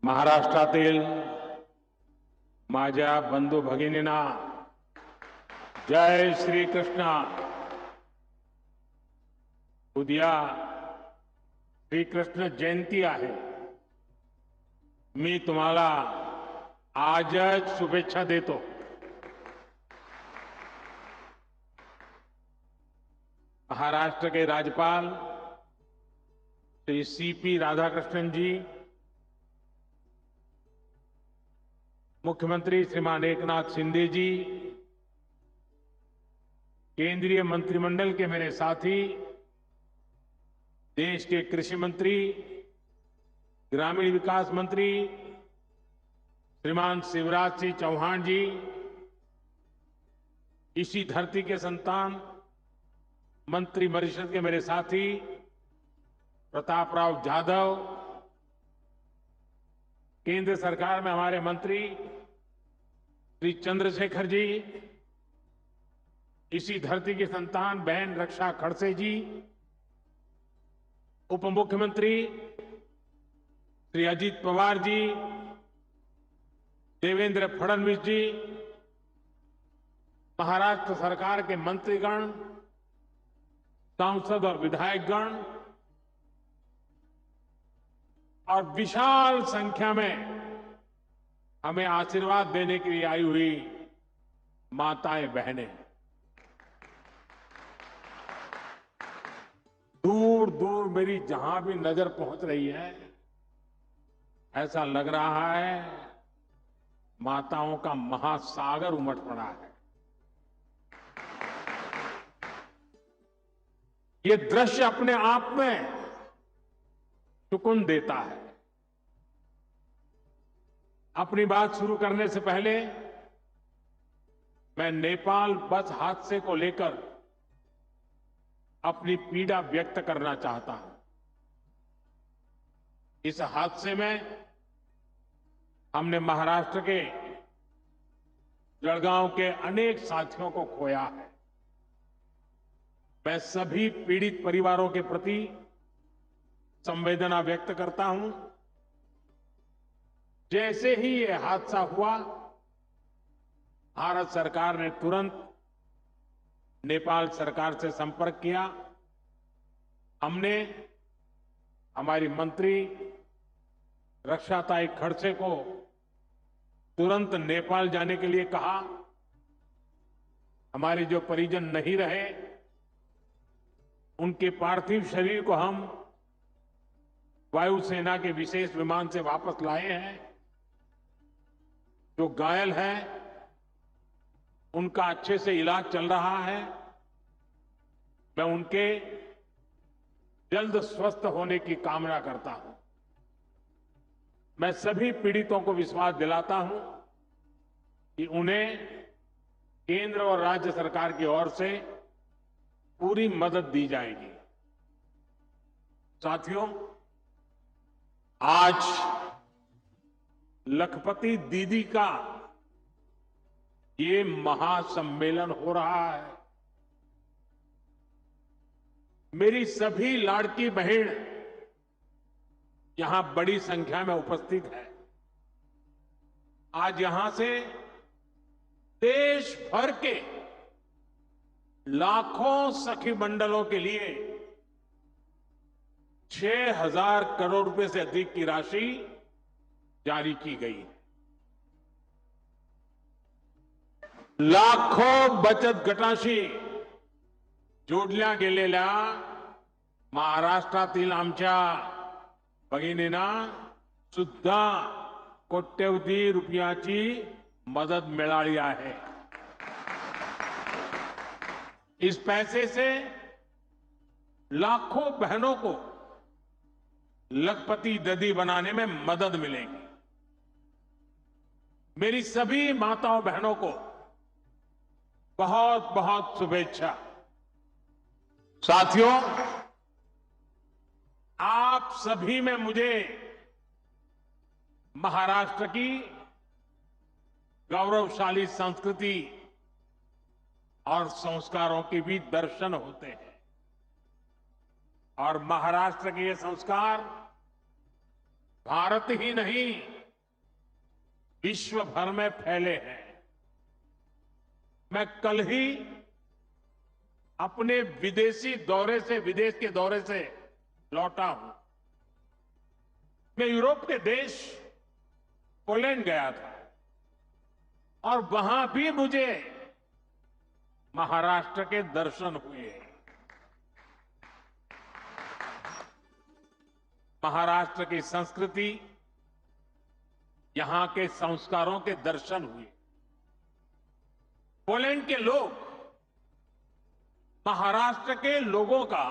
महाराष्ट्रातील माझ्या बंधू भगिनींना जय श्री कृष्ण. उद्या श्रीकृष्ण जयंती आहे. मी तुम्हाला आजच शुभेच्छा देतो. महाराष्ट्र के राज्यपाल श्री सीपी राधाकृष्णन जी, मुख्यमंत्री श्रीमान एकनाथ शिंदे जी, केंद्रीय मंत्रिमंडल के मेरे साथी, देश के कृषि मंत्री, ग्रामीण विकास मंत्री श्रीमान शिवराज सिंह चौहान जी, इसी धरती के संतान मंत्रिपरिषद के मेरे साथी प्रताप राव जाधव, केंद्र सरकार में हमारे मंत्री श्री चंद्रशेखर जी, इसी धरती की संतान बहन रक्षा खड़से जी, उप मुख्यमंत्री श्री अजीत पवार जी, देवेंद्र फडणवीस जी, महाराष्ट्र सरकार के मंत्रीगण, सांसद और विधायकगण और विशाल संख्या में हमें आशीर्वाद देने के लिए आई हुई माताएं बहनें, दूर दूर मेरी जहां भी नजर पहुंच रही है, ऐसा लग रहा है माताओं का महासागर उमड़ पड़ा है. ये दृश्य अपने आप में सुकून देता है. अपनी बात शुरू करने से पहले मैं नेपाल बस हादसे को लेकर अपनी पीड़ा व्यक्त करना चाहता हूं. इस हादसे में हमने महाराष्ट्र के जलगांव के अनेक साथियों को खोया है. मैं सभी पीड़ित परिवारों के प्रति संवेदना व्यक्त करता हूं. जैसे ही यह हादसा हुआ, भारत सरकार ने तुरंत नेपाल सरकार से संपर्क किया. हमने हमारी मंत्री रक्षाताई खड़से को तुरंत नेपाल जाने के लिए कहा. हमारे जो परिजन नहीं रहे, उनके पार्थिव शरीर को हम वायुसेना के विशेष विमान से वापस लाए हैं. जो घायल हैं, उनका अच्छे से इलाज चल रहा है. मैं उनके जल्द स्वस्थ होने की कामना करता हूं. मैं सभी पीड़ितों को विश्वास दिलाता हूं कि उन्हें केंद्र और राज्य सरकार की ओर से पूरी मदद दी जाएगी. साथियों, आज लखपति दीदी का ये महासम्मेलन हो रहा है. मेरी सभी लाड़की बहन यहां बड़ी संख्या में उपस्थित है. आज यहां से देश भर के लाखों सखी मंडलों के लिए 6,000 करोड़ रुपए से अधिक की राशि जारी की गई. लाखों बचत गटाशी जोडल्या गेलेल्या महाराष्ट्रातील आमच्या भगिनींना सुद्धा कोट्यवधी रुपयाची मदत मिळाली आहे. इस पैसे से लाखों बहनों को लखपति दीदी बनाने में मदद मिलेगी. मेरी सभी माताओं बहनों को बहुत बहुत शुभेच्छा. साथियों, आप सभी में मुझे महाराष्ट्र की गौरवशाली संस्कृति और संस्कारों के भी दर्शन होते हैं. और महाराष्ट्र के ये संस्कार भारत ही नहीं, विश्व भर में फैले हैं। मैं कल ही अपने विदेश के दौरे से लौटा हूं। मैं यूरोप के देश पोलैंड गया था और वहां भी मुझे महाराष्ट्र के दर्शन हुए। महाराष्ट्र की संस्कृति, यहां के संस्कारों के दर्शन हुए। पोलैंड के लोग महाराष्ट्र के लोगों का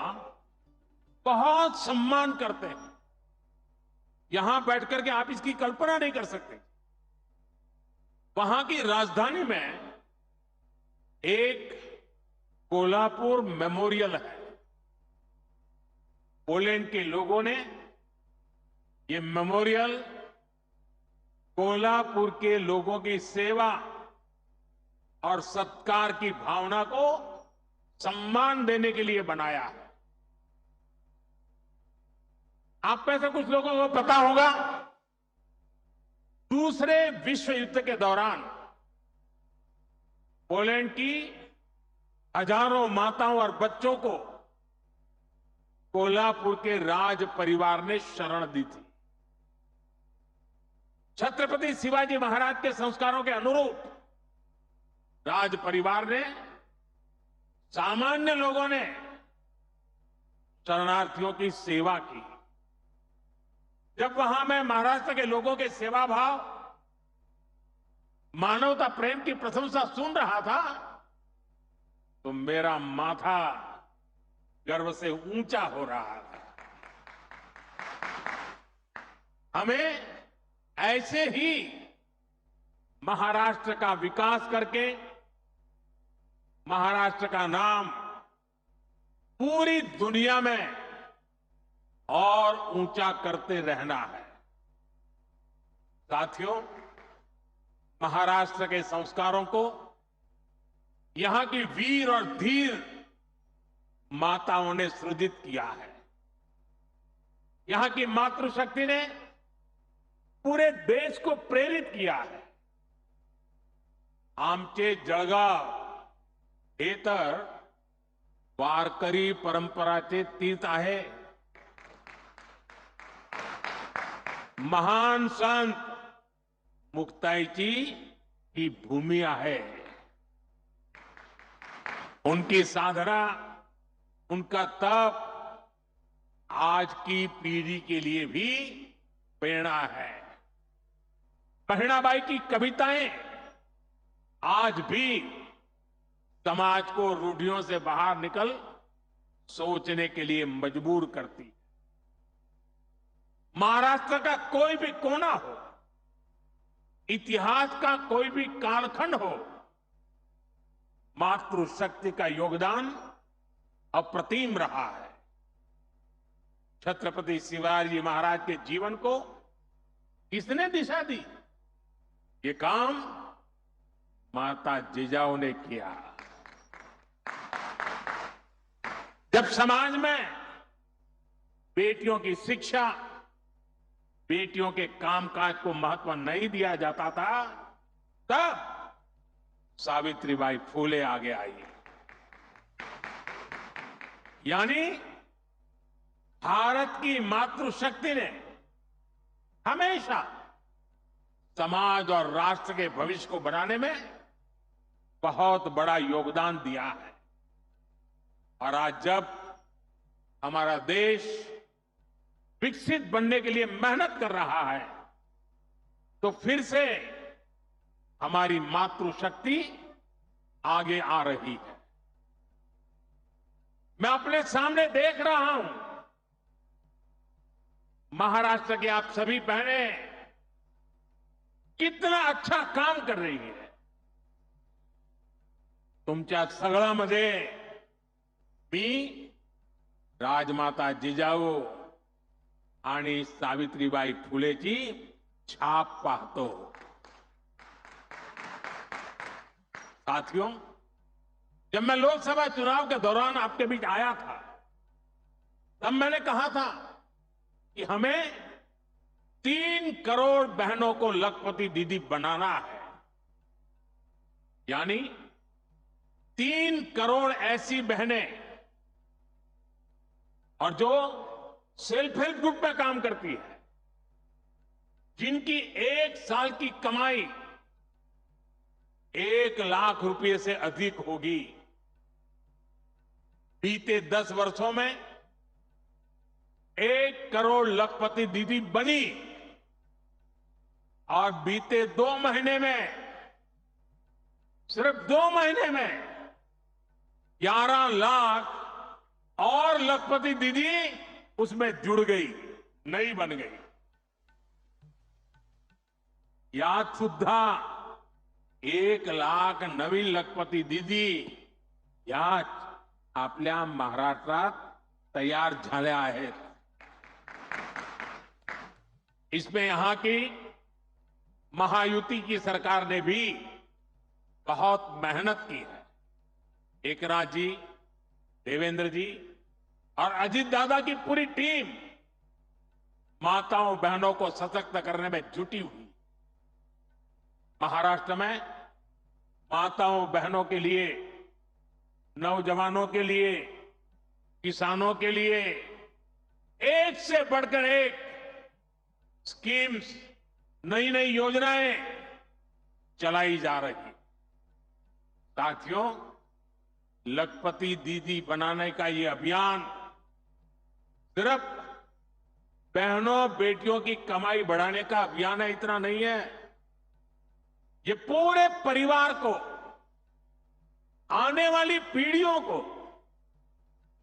बहुत सम्मान करते हैं। यहां बैठकर के आप इसकी कल्पना नहीं कर सकते। वहां की राजधानी में एक कोल्हापुर मेमोरियल है। पोलैंड के लोगों ने ये मेमोरियल कोल्हापुर के लोगों की सेवा और सत्कार की भावना को सम्मान देने के लिए बनाया है। आप में से कुछ लोगों को पता होगा, दूसरे विश्व युद्ध के दौरान पोलैंड की हजारों माताओं और बच्चों को कोल्हापुर के राज परिवार ने शरण दी थी। छत्रपति शिवाजी महाराज के संस्कारों के अनुरूप राज परिवार ने, सामान्य लोगों ने शरणार्थियों की सेवा की। जब वहां मैं महाराष्ट्र के लोगों के सेवा भाव, मानवता प्रेम की प्रशंसा सुन रहा था तो मेरा माथा गर्व से ऊंचा हो रहा था। हमें ऐसे ही महाराष्ट्र का विकास करके महाराष्ट्र का नाम पूरी दुनिया में और ऊंचा करते रहना है। साथियों, महाराष्ट्र के संस्कारों को यहां की वीर और धीर माताओं ने सृजित किया है। यहां की मातृशक्ति ने पूरे देश को प्रेरित किया है। आमचे जळगाव हे तर वारकरी परंपराचे तीर्थ आहे। महान संत मुक्ताईची ही भूमि आहे। उनकी साधना, उनका तप आज की पीढ़ी के लिए भी प्रेरणा है। बहिणाबाई की कविताएं आज भी समाज को रूढ़ियों से बाहर निकल सोचने के लिए मजबूर करती। महाराष्ट्र का कोई भी कोना हो, इतिहास का कोई भी कालखंड हो, मातृशक्ति का योगदान अप्रतिम रहा है। छत्रपति शिवाजी महाराज के जीवन को किसने दिशा दी? ये काम माता जिजाऊ ने किया। जब समाज में बेटियों की शिक्षा, बेटियों के कामकाज को महत्व नहीं दिया जाता था, तब सावित्रीबाई फूले आगे आई। यानी भारत की मातृशक्ति ने हमेशा समाज और राष्ट्र के भविष्य को बनाने में बहुत बड़ा योगदान दिया है। और आज जब हमारा देश विकसित बनने के लिए मेहनत कर रहा है, तो फिर से हमारी मातृशक्ति आगे आ रही है। मैं अपने सामने देख रहा हूं, महाराष्ट्र की आप सभी बहनें कितना अच्छा काम कर रही है। तुमच्या सगळ्यामध्ये मी राजमाता जिजाऊ आणि सावित्रीबाई फुलेची छाप पाहतो। साथियों, जब मैं लोकसभा चुनाव के दौरान आपके बीच आया था, तब मैंने कहा था कि हमें 3 करोड़ बहनों को लखपति दीदी बनाना है। यानी 3 करोड़ ऐसी बहनें और जो सेल्फ हेल्प ग्रुप में काम करती है, जिनकी 1 साल की कमाई 1 लाख रुपए से अधिक होगी। बीते 10 वर्षों में 1 करोड़ लखपति दीदी बनी और बीते 2 महीने में, सिर्फ 2 महीने में 11 लाख और लखपति दीदी उसमें जुड़ गई, नई बन गई। यात सुद्धा 1 लाख नवीन लखपती दीदी या आपल्या महाराष्ट्रात तयार झाल्या आहेत। इसमें यहां की महायुति की सरकार ने भी बहुत मेहनत की है। एकनाथ जी, देवेंद्र जी और अजीत दादा की पूरी टीम माताओं बहनों को सशक्त करने में जुटी हुई। महाराष्ट्र में माताओं बहनों के लिए, नौजवानों के लिए, किसानों के लिए एक से बढ़कर एक स्कीम्स, नई नई योजनाएं चलाई जा रही। साथियों, लखपति दीदी बनाने का ये अभियान सिर्फ बहनों बेटियों की कमाई बढ़ाने का अभियान है, इतना नहीं है। ये पूरे परिवार को, आने वाली पीढ़ियों को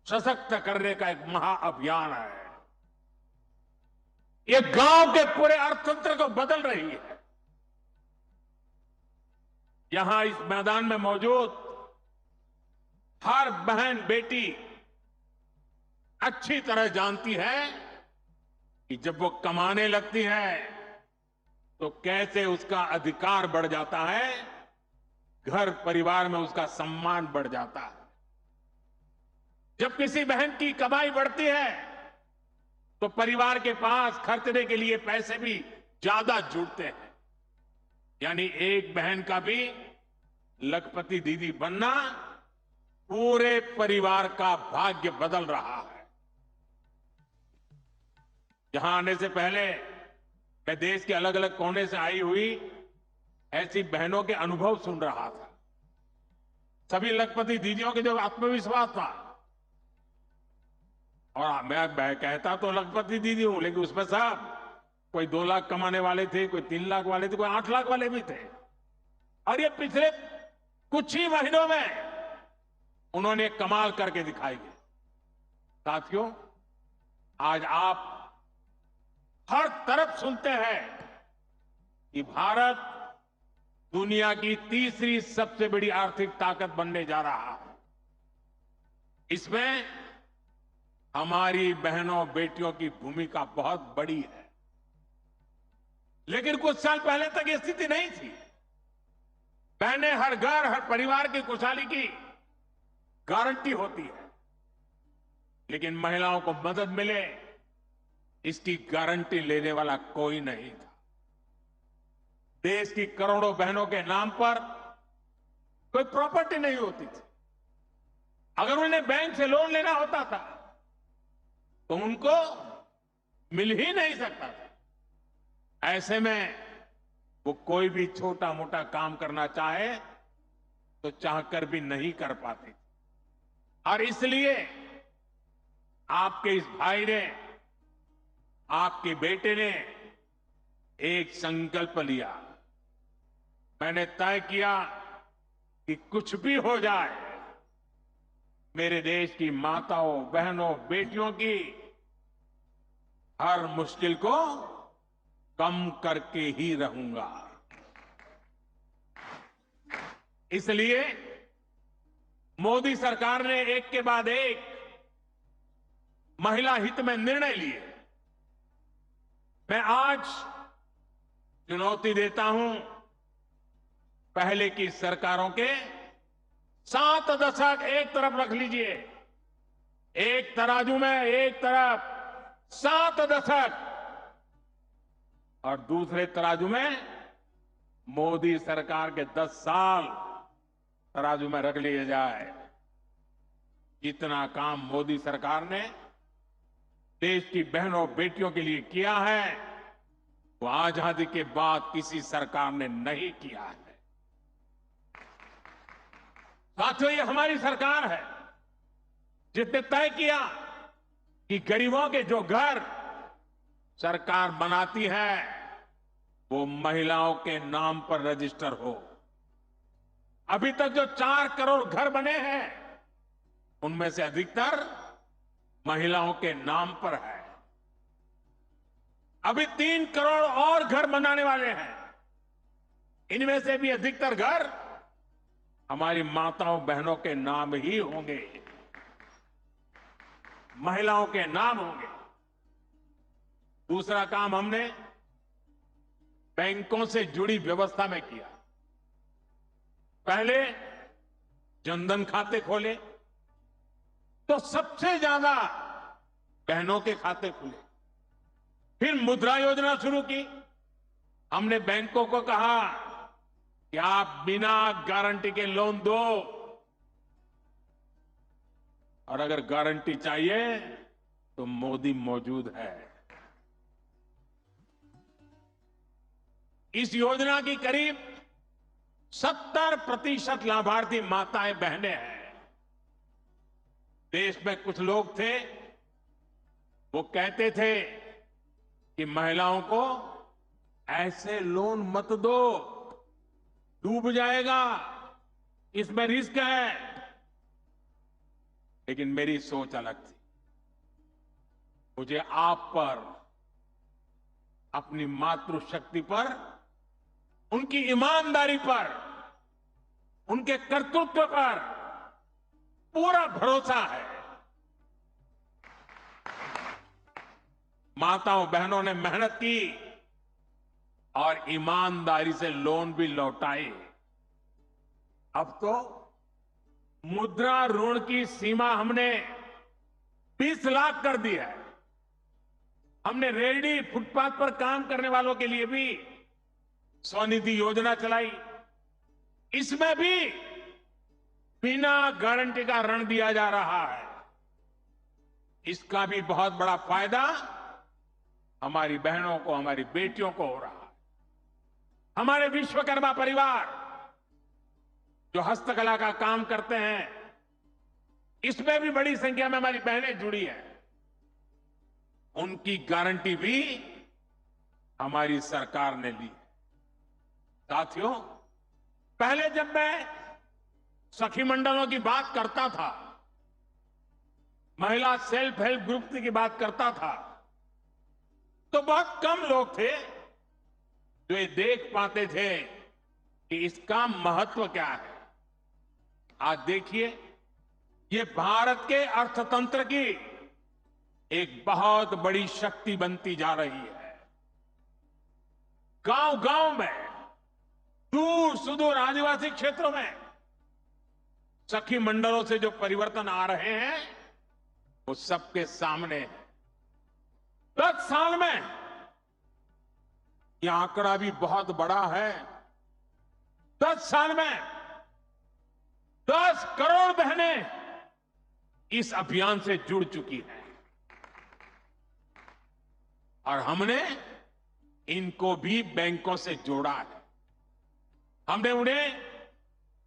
सशक्त करने का एक महाअभियान है। ये गांव के पूरे अर्थतंत्र को बदल रही है। यहां इस मैदान में मौजूद हर बहन बेटी अच्छी तरह जानती है कि जब वो कमाने लगती है तो कैसे उसका अधिकार बढ़ जाता है, घर परिवार में उसका सम्मान बढ़ जाता है। जब किसी बहन की कमाई बढ़ती है तो परिवार के पास खर्चने के लिए पैसे भी ज्यादा जुड़ते हैं। यानी एक बहन का भी लखपति दीदी बनना पूरे परिवार का भाग्य बदल रहा है। यहां आने से पहले मैं देश के अलग अलग कोने से आई हुई ऐसी बहनों के अनुभव सुन रहा था। सभी लखपति दीदियों के जो आत्मविश्वास था, और मैं कहता तो लखपति दीदी हूं, लेकिन उसमें सब कोई 2 लाख कमाने वाले थे, कोई 3 लाख वाले थे, कोई 8 लाख वाले भी थे। और ये पिछले कुछ ही महीनों में उन्होंने कमाल करके दिखाई है। साथियों, आज आप हर तरफ सुनते हैं कि भारत दुनिया की तीसरी सबसे बड़ी आर्थिक ताकत बनने जा रहा है। इसमें हमारी बहनों बेटियों की भूमिका बहुत बड़ी है। लेकिन कुछ साल पहले तक ये स्थिति नहीं थी। बहनें हर घर, हर परिवार की खुशहाली की गारंटी होती है, लेकिन महिलाओं को मदद मिले इसकी गारंटी लेने वाला कोई नहीं था। देश की करोड़ों बहनों के नाम पर कोई प्रॉपर्टी नहीं होती थी। अगर उन्हें बैंक से लोन लेना होता था तो उनको मिल ही नहीं सकता था। ऐसे में वो कोई भी छोटा मोटा काम करना चाहे तो चाहकर भी नहीं कर पाती। और इसलिए आपके इस भाई ने, आपके बेटे ने एक संकल्प लिया। मैंने तय किया कि कुछ भी हो जाए, मेरे देश की माताओं बहनों बेटियों की हर मुश्किल को कम करके ही रहूंगा। इसलिए मोदी सरकार ने एक के बाद एक महिला हित में निर्णय लिए। मैं आज चुनौती देता हूं पहले की सरकारों के 7 दशक एक तरफ रख लीजिए, एक तराजू में एक तरफ 7 दशक और दूसरे तराजू में मोदी सरकार के 10 साल तराजू में रख लिए जाए। जितना काम मोदी सरकार ने देश की बहनों बेटियों के लिए किया है वो आजादी के बाद किसी सरकार ने नहीं किया है। साथियों, ये हमारी सरकार है जिसने तय किया कि गरीबों के जो घर सरकार बनाती है वो महिलाओं के नाम पर रजिस्टर हो। अभी तक जो 4 करोड़ घर बने हैं उनमें से अधिकतर महिलाओं के नाम पर है। अभी 3 करोड़ और घर बनाने वाले हैं। इनमें से भी अधिकतर घर हमारी माताओं बहनों के नाम ही होंगे, महिलाओं के नाम होंगे। दूसरा काम हमने बैंकों से जुड़ी व्यवस्था में किया। पहले जनधन खाते खोले तो सबसे ज्यादा बहनों के खाते खुले। फिर मुद्रा योजना शुरू की। हमने बैंकों को कहा कि आप बिना गारंटी के लोन दो और अगर गारंटी चाहिए तो मोदी मौजूद है। इस योजना की करीब 70% लाभार्थी माताएं बहनें हैं। देश में कुछ लोग थे वो कहते थे कि महिलाओं को ऐसे लोन मत दो, डूब जाएगा, इसमें रिस्क है। लेकिन मेरी सोच अलग थी। मुझे आप पर, अपनी मातृशक्ति पर, उनकी ईमानदारी पर, उनके कर्तृत्व पर पूरा भरोसा है। माताओं बहनों ने मेहनत की और ईमानदारी से लोन भी लौटाए। अब तो मुद्रा ऋण की सीमा हमने 20 लाख कर दी है। हमने रेहड़ी फुटपाथ पर काम करने वालों के लिए भी स्वनिधि योजना चलाई। इसमें भी बिना गारंटी का ऋण दिया जा रहा है। इसका भी बहुत बड़ा फायदा हमारी बहनों को, हमारी बेटियों को हो रहा है। हमारे विश्वकर्मा परिवार जो हस्तकला का काम करते हैं, इसमें भी बड़ी संख्या में हमारी बहनें जुड़ी हैं। उनकी गारंटी भी हमारी सरकार ने ली है। साथियों, पहले जब मैं सखी मंडलों की बात करता था, महिला सेल्फ हेल्प ग्रुप की बात करता था, तो बहुत कम लोग थे जो ये देख पाते थे कि इसका महत्व क्या है। आज देखिए, ये भारत के अर्थतंत्र की एक बहुत बड़ी शक्ति बनती जा रही है। गांव-गांव में, दूर सुदूर आदिवासी क्षेत्रों में सखी मंडलों से जो परिवर्तन आ रहे हैं वो सबके सामने है। 10 साल में यह आंकड़ा भी बहुत बड़ा है। 10 साल में 10 करोड़ बहनें इस अभियान से जुड़ चुकी हैं और हमने इनको भी बैंकों से जोड़ा है। हमने उन्हें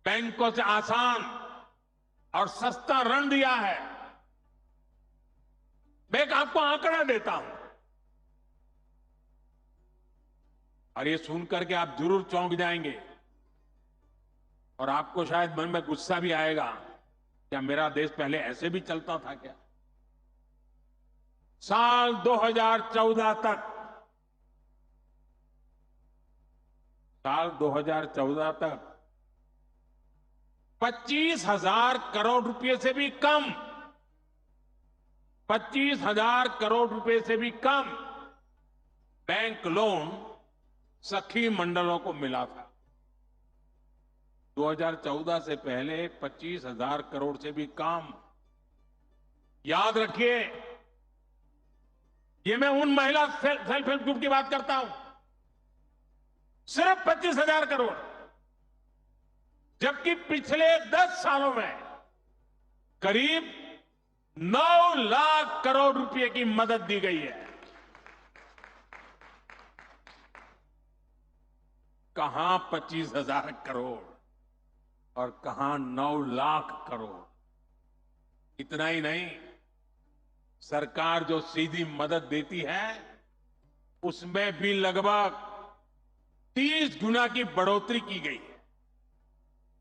बैंकों से आसान और सस्ता ऋण दिया है। मैं आपको आंकड़ा देता हूं और ये सुनकर के आप जरूर चौंक जाएंगे और आपको शायद मन में गुस्सा भी आएगा, क्या मेरा देश पहले ऐसे भी चलता था क्या? साल 2014 तक 25,000 करोड़ रुपए से भी कम, 25,000 करोड़ रुपए से भी कम बैंक लोन सखी मंडलों को मिला था। 2014 से पहले 25,000 करोड़ से भी कम। याद रखिए, ये मैं उन महिला सेल्फ हेल्प ग्रुप की बात करता हूं सिर्फ 25,000 करोड़, जबकि पिछले 10 सालों में करीब 9 लाख करोड़ रुपए की मदद दी गई है। कहां 25,000 करोड़ और कहां 9 लाख करोड़। इतना ही नहीं, सरकार जो सीधी मदद देती है उसमें भी लगभग 30 गुना की बढ़ोतरी की गई है।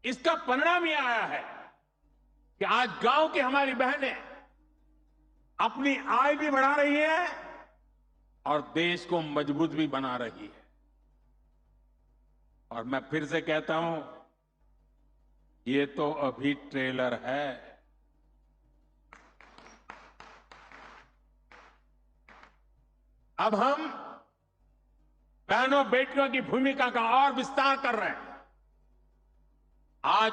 इसका परिणाम यह आया है कि आज गांव की हमारी बहनें अपनी आय भी बढ़ा रही है और देश को मजबूत भी बना रही है। और मैं फिर से कहता हूं, ये तो अभी ट्रेलर है। अब हम बहनों बेटियों की भूमिका का और विस्तार कर रहे हैं। आज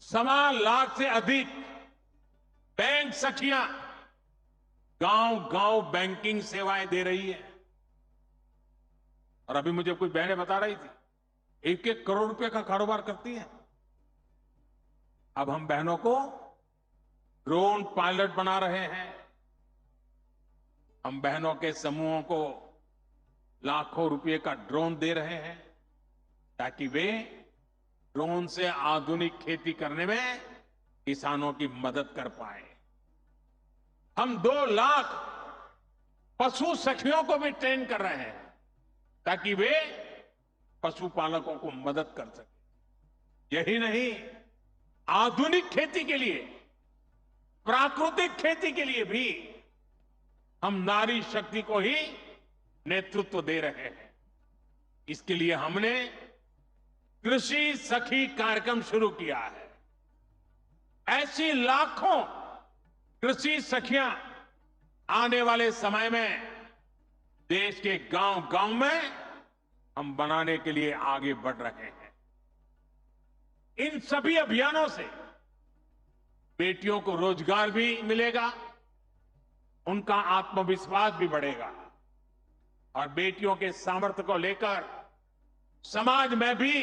1.25 लाख से अधिक बैंक सखियां गांव-गांव बैंकिंग सेवाएं दे रही है। और अभी मुझे कुछ बहनें बता रही थी, 1-1 करोड़ रुपए का कारोबार करती है। अब हम बहनों को ड्रोन पायलट बना रहे हैं। हम बहनों के समूहों को लाखों रुपए का ड्रोन दे रहे हैं ताकि वे ड्रोन से आधुनिक खेती करने में किसानों की मदद कर पाए। हम 2 लाख पशु सखियों को भी ट्रेन कर रहे हैं ताकि वे पशुपालकों को मदद कर सके। यही नहीं, आधुनिक खेती के लिए, प्राकृतिक खेती के लिए भी हम नारी शक्ति को ही नेतृत्व दे रहे हैं। इसके लिए हमने कृषि सखी कार्यक्रम शुरू किया है। ऐसी लाखों कृषि सखियां आने वाले समय में देश के गांव-गांव में हम बनाने के लिए आगे बढ़ रहे हैं। इन सभी अभियानों से बेटियों को रोजगार भी मिलेगा, उनका आत्मविश्वास भी बढ़ेगा और बेटियों के सामर्थ्य को लेकर समाज में भी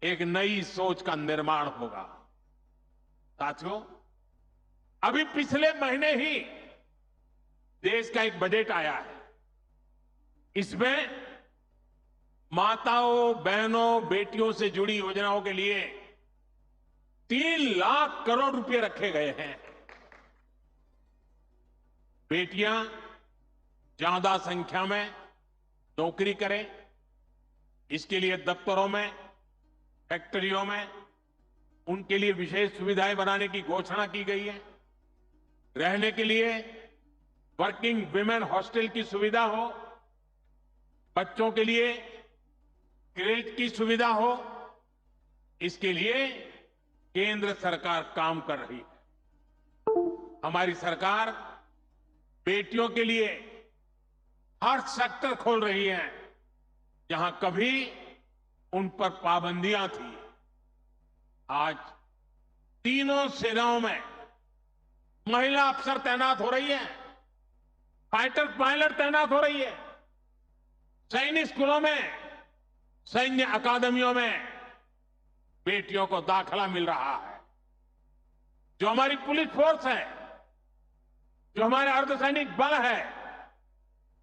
एक नई सोच का निर्माण होगा। साथियों, अभी पिछले महीने ही देश का एक बजट आया है। इसमें माताओं, बहनों, बेटियों से जुड़ी योजनाओं के लिए 3 लाख करोड़ रुपए रखे गए हैं। बेटियां ज्यादा संख्या में नौकरी करें, इसके लिए दफ्तरों में, फैक्ट्रियों में उनके लिए विशेष सुविधाएं बनाने की घोषणा की गई है। रहने के लिए वर्किंग विमेन हॉस्टल की सुविधा हो, बच्चों के लिए क्रेच की सुविधा हो, इसके लिए केंद्र सरकार काम कर रही है। हमारी सरकार बेटियों के लिए हर सेक्टर खोल रही है जहां कभी उन पर पाबंदियां थी। आज तीनों सेनाओं में महिला अफसर तैनात हो रही है, फाइटर पायलट तैनात हो रही है, सैनिक स्कूलों में, सैन्य अकादमियों में बेटियों को दाखिला मिल रहा है। जो हमारी पुलिस फोर्स है, जो हमारे अर्धसैनिक बल है,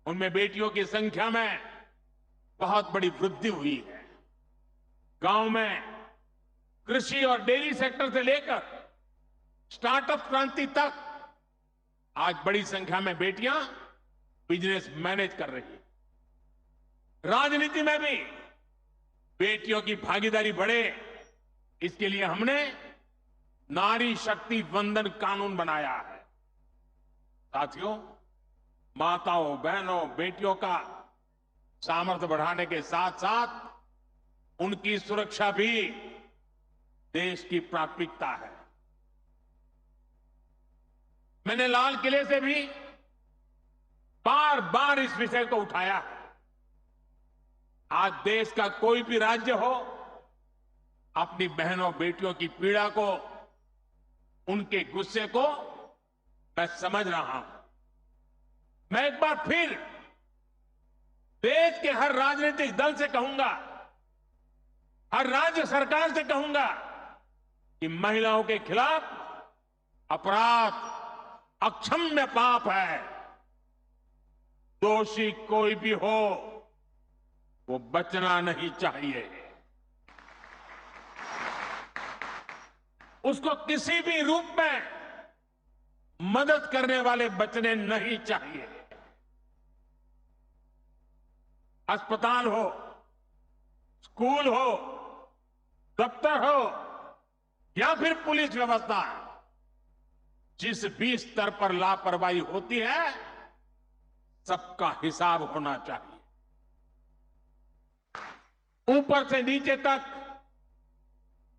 उनमें बेटियों की संख्या में बहुत बड़ी वृद्धि हुई है। गांव में कृषि और डेयरी सेक्टर से लेकर स्टार्टअप क्रांति तक आज बड़ी संख्या में बेटियां बिजनेस मैनेज कर रही है। राजनीति में भी बेटियों की भागीदारी बढ़े, इसके लिए हमने नारी शक्ति वंदन कानून बनाया है। साथियों, माताओं, बहनों, बेटियों का सामर्थ्य बढ़ाने के साथ साथ उनकी सुरक्षा भी देश की प्राथमिकता है। मैंने लाल किले से भी बार बार इस विषय को उठाया है। आज देश का कोई भी राज्य हो, अपनी बहनों बेटियों की पीड़ा को, उनके गुस्से को मैं समझ रहा हूं। मैं एक बार फिर देश के हर राजनीतिक दल से कहूंगा, हर राज्य सरकार से कहूंगा कि महिलाओं के खिलाफ अपराध अक्षम्य पाप है। दोषी कोई भी हो, वो बचना नहीं चाहिए। उसको किसी भी रूप में मदद करने वाले बचने नहीं चाहिए। अस्पताल हो, स्कूल हो, दफ्तर हो या फिर पुलिस व्यवस्था, जिस भी स्तर पर लापरवाही होती है, सबका हिसाब होना चाहिए। ऊपर से नीचे तक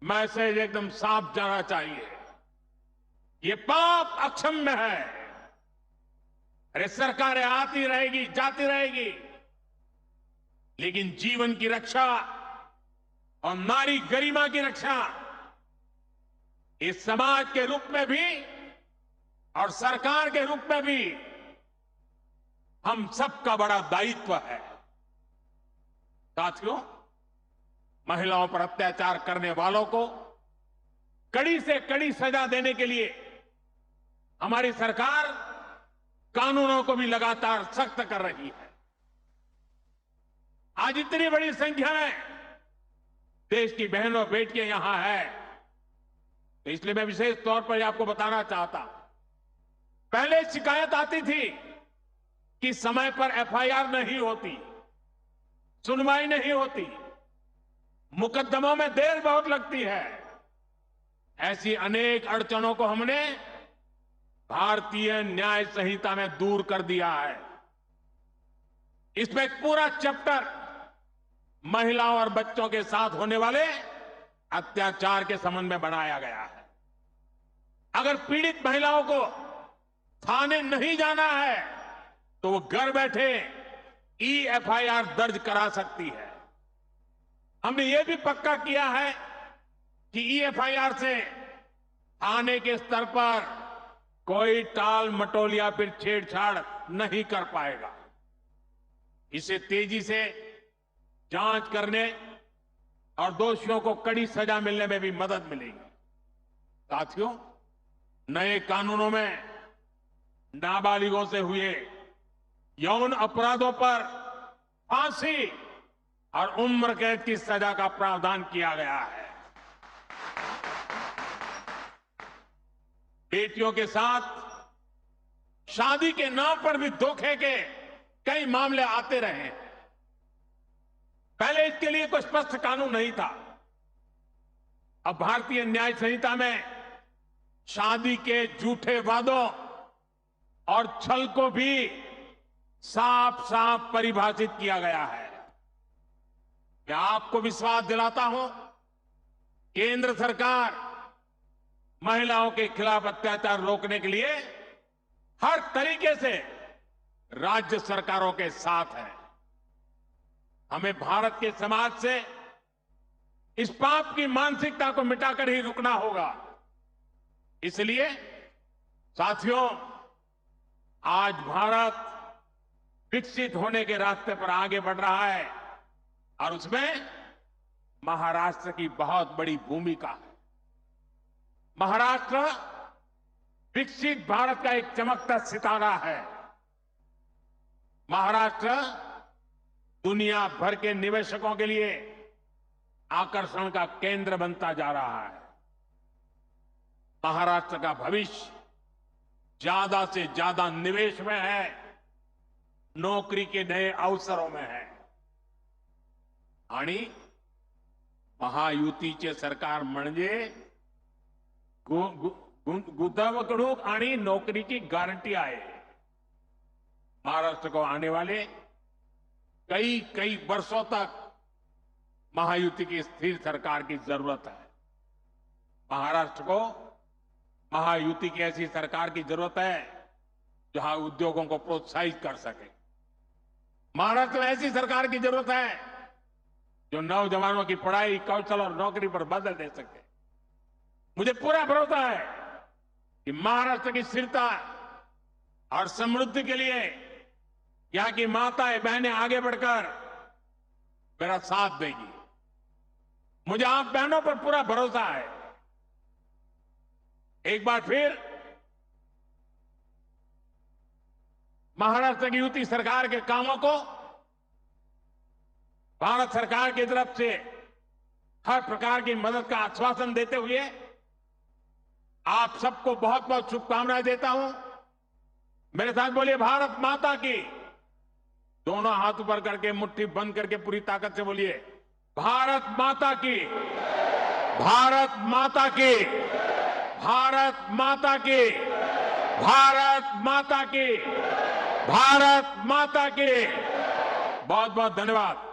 मैसेज एकदम साफ जाना चाहिए। ये पाप अक्षम्य है। अरे सरकारें आती रहेगी, जाती रहेगी, लेकिन जीवन की रक्षा और नारी गरिमा की रक्षा इस समाज के रूप में भी और सरकार के रूप में भी हम सबका बड़ा दायित्व है। साथियों, महिलाओं पर अत्याचार करने वालों को कड़ी से कड़ी सजा देने के लिए हमारी सरकार कानूनों को भी लगातार सख्त कर रही है। आज इतनी बड़ी संख्या में देश की बहनों बेटियां यहां है, तो इसलिए मैं विशेष तौर पर आपको बताना चाहता हूं। पहले शिकायत आती थी कि समय पर एफआईआर नहीं होती, सुनवाई नहीं होती, मुकदमों में देर बहुत लगती है। ऐसी अनेक अड़चनों को हमने भारतीय न्याय संहिता में दूर कर दिया है। इसमें एक पूरा चैप्टर महिलाओं और बच्चों के साथ होने वाले अत्याचार के संबंध में बनाया गया है। अगर पीड़ित महिलाओं को थाने नहीं जाना है तो वो घर बैठे ईएफआईआर दर्ज करा सकती है। हमने ये भी पक्का किया है कि ईएफआईआर से थाने के स्तर पर कोई टाल मटोल या फिर छेड़छाड़ नहीं कर पाएगा। इसे तेजी से जांच करने और दोषियों को कड़ी सजा मिलने में भी मदद मिलेगी। साथियों, नए कानूनों में नाबालिगों से हुए यौन अपराधों पर फांसी और उम्र कैद की सजा का प्रावधान किया गया है। बेटियों के साथ शादी के नाम पर भी धोखे के कई मामले आते रहे। पहले इसके लिए कोई स्पष्ट कानून नहीं था। अब भारतीय न्याय संहिता में शादी के झूठे वादों और छल को भी साफ साफ परिभाषित किया गया है। मैं आपको विश्वास दिलाता हूं, केंद्र सरकार महिलाओं के खिलाफ अत्याचार रोकने के लिए हर तरीके से राज्य सरकारों के साथ है। हमें भारत के समाज से इस पाप की मानसिकता को मिटाकर ही रुकना होगा। इसलिए साथियों, आज भारत विकसित होने के रास्ते पर आगे बढ़ रहा है और उसमें महाराष्ट्र की बहुत बड़ी भूमिका है। महाराष्ट्र विकसित भारत का एक चमकता सितारा है। महाराष्ट्र दुनिया भर के निवेशकों के लिए आकर्षण का केंद्र बनता जा रहा है। महाराष्ट्र का भविष्य ज्यादा से ज्यादा निवेश में है, नौकरी के नए अवसरों में है। आणि महायुतीचे सरकार म्हणजे गुंतवणूक आणि नौकरीची गारंटी आहे। महाराष्ट्र को आने वाले कई वर्षों तक महायुति की स्थिर सरकार की जरूरत है। महाराष्ट्र को महायुति की ऐसी सरकार की जरूरत है जहां उद्योगों को प्रोत्साहित कर सके। महाराष्ट्र में ऐसी सरकार की जरूरत है जो नौजवानों की पढ़ाई, कौशल और नौकरी पर बदल दे सके। मुझे पूरा भरोसा है कि महाराष्ट्र की स्थिरता और समृद्धि के लिए यहां की माताएं बहनें आगे बढ़कर मेरा साथ देगी। मुझे आप बहनों पर पूरा भरोसा है। एक बार फिर महाराष्ट्र की युति सरकार के कामों को भारत सरकार की तरफ से हर प्रकार की मदद का आश्वासन देते हुए आप सबको बहुत बहुत शुभकामनाएं देता हूं। मेरे साथ बोलिए भारत माता की। दोनों हाथ ऊपर करके मुट्ठी बंद करके पूरी ताकत से बोलिए भारत माता की, भारत माता की, भारत माता की, भारत माता की, भारत माता की। बहुत बहुत धन्यवाद।